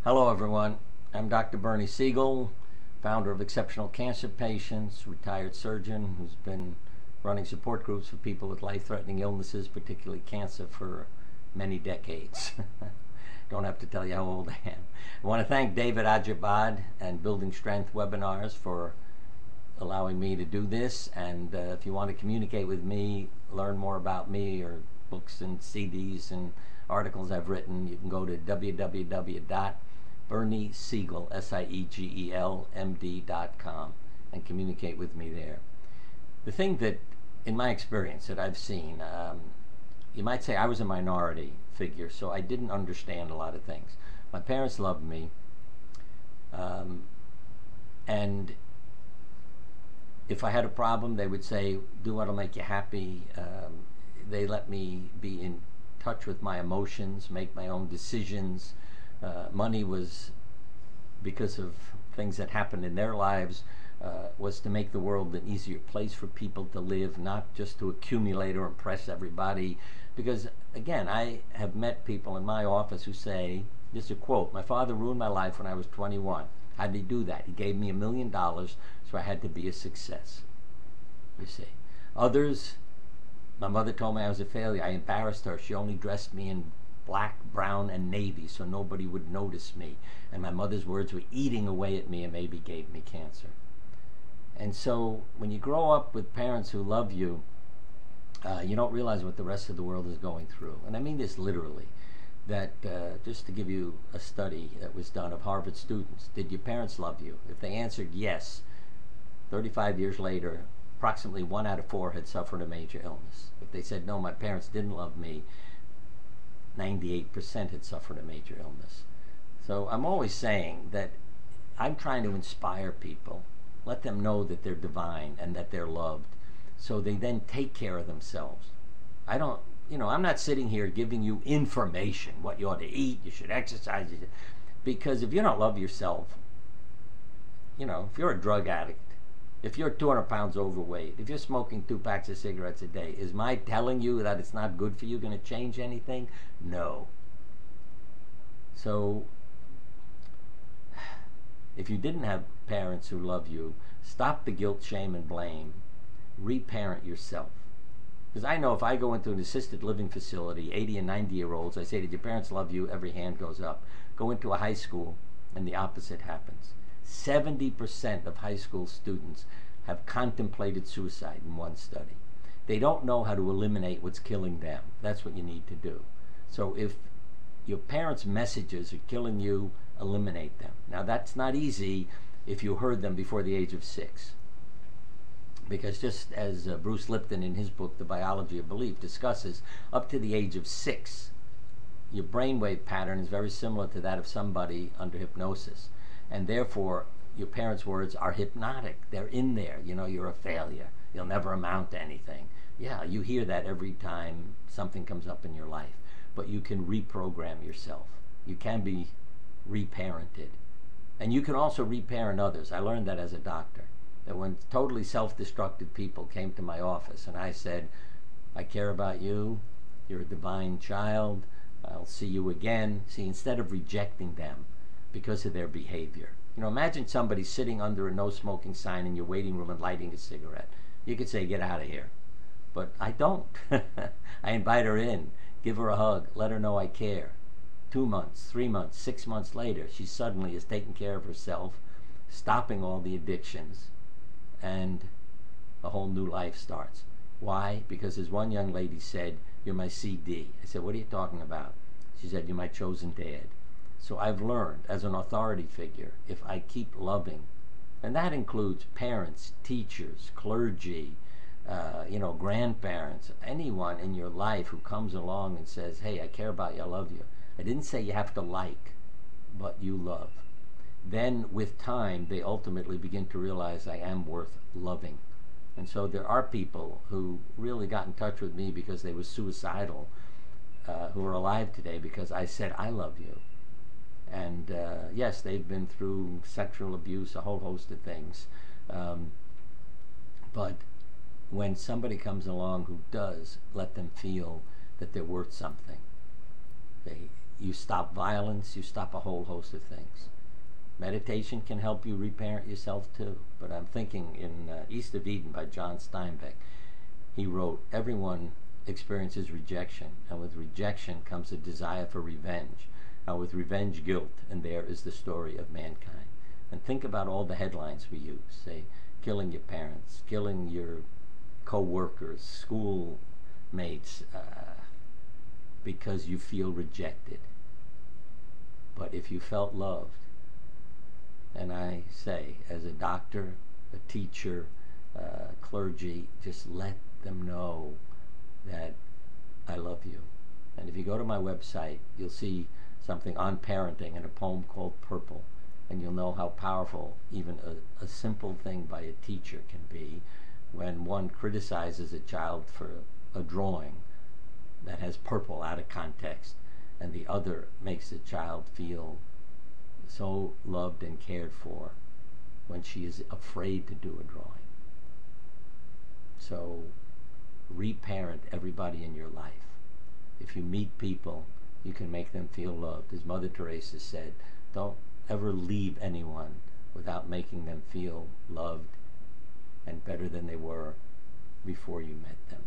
Hello everyone, I'm Dr. Bernie Siegel, founder of Exceptional Cancer Patients, retired surgeon who's been running support groups for people with life-threatening illnesses, particularly cancer, for many decades. Don't have to tell you how old I am. I want to thank David Ajabad and Building Strength Webinars for allowing me to do this, and if you want to communicate with me, learn more about me or books and CDs and articles I've written, you can go to www.berniesiegel, SIEGELMD.com, and communicate with me there. The thing that, in my experience, that I've seen, you might say I was a minority figure, so I didn't understand a lot of things. My parents loved me, and if I had a problem, they would say, do what'll make you happy. They let me be in touch with my emotions, make my own decisions. Money was, because of things that happened in their lives, was to make the world an easier place for people to live, not just to accumulate or impress everybody. Because, again, I have met people in my office who say, just a quote, my father ruined my life when I was 21. How did he do that? He gave me $1 million, so I had to be a success. You see. Others, my mother told me I was a failure. I embarrassed her. She only dressed me in black, brown, and navy so nobody would notice me. And my mother's words were eating away at me and maybe gave me cancer. And so when you grow up with parents who love you, you don't realize what the rest of the world is going through. And I mean this literally. That just to give you a study that was done of Harvard students, did your parents love you? If they answered yes, 35 years later, approximately 1 out of 4 had suffered a major illness. If they said, no, my parents didn't love me, 98% had suffered a major illness. So I'm always saying that I'm trying to inspire people, let them know that they're divine and that they're loved, so they then take care of themselves. I'm not sitting here giving you information, what you ought to eat, you should exercise, because if you don't love yourself, if you're a drug addict, if you're 200 pounds overweight, if you're smoking 2 packs of cigarettes a day, is my telling you that it's not good for you going to change anything? No. So, if you didn't have parents who love you, stop the guilt, shame, and blame. Reparent yourself. Because I know if I go into an assisted living facility, 80 and 90-year-olds, I say, did your parents love you? Every hand goes up. Go into a high school, and the opposite happens. 70% of high school students have contemplated suicide in one study. They don't know how to eliminate what's killing them. That's what you need to do. So if your parents' messages are killing you, eliminate them. Now that's not easy if you heard them before the age of 6. Because just as Bruce Lipton in his book, The Biology of Belief, discusses, up to the age of 6, your brainwave pattern is very similar to that of somebody under hypnosis. And therefore, your parents' words are hypnotic. They're in there. You're a failure. You'll never amount to anything. Yeah, you hear that every time something comes up in your life. But you can reprogram yourself. You can be reparented. And you can also reparent others. I learned that as a doctor. That when totally self-destructive people came to my office and I said, I care about you. You're a divine child. I'll see you again. See, instead of rejecting them because of their behavior. Imagine somebody sitting under a no smoking sign in your waiting room and lighting a cigarette. You could say, get out of here. But I don't. I invite her in, give her a hug, let her know I care. 2 months, 3 months, 6 months later, she suddenly is taking care of herself, stopping all the addictions, and a whole new life starts. Why? Because as one young lady said, you're my CD. I said, what are you talking about? She said, you're my chosen dad. So I've learned as an authority figure, if I keep loving, and that includes parents, teachers, clergy, grandparents, anyone in your life who comes along and says, hey, I care about you, I love you. I didn't say you have to like, but you love. Then with time, they ultimately begin to realize I am worth loving. And so there are people who really got in touch with me because they were suicidal, who are alive today because I said, I love you. And yes, they've been through sexual abuse, a whole host of things. But when somebody comes along who does let them feel that they're worth something, you stop violence, you stop a whole host of things. Meditation can help you reparent yourself too. But I'm thinking in East of Eden by John Steinbeck, he wrote, everyone experiences rejection, and with rejection comes a desire for revenge, and with revenge, guilt, and there is the story of mankind. And think about all the headlines we use, say, killing your parents, killing your co-workers, schoolmates, because you feel rejected. But if you felt loved, and I say, as a doctor, a teacher, clergy, just let them know that I love you. And if you go to my website, you'll see something on parenting and a poem called Purple, and you'll know how powerful even a simple thing by a teacher can be when one criticizes a child for a drawing that has purple out of context, and the other makes the child feel so loved and cared for when she is afraid to do a drawing. So reparent everybody in your life. If you meet people, you can make them feel loved. As Mother Teresa said, don't ever leave anyone without making them feel loved and better than they were before you met them.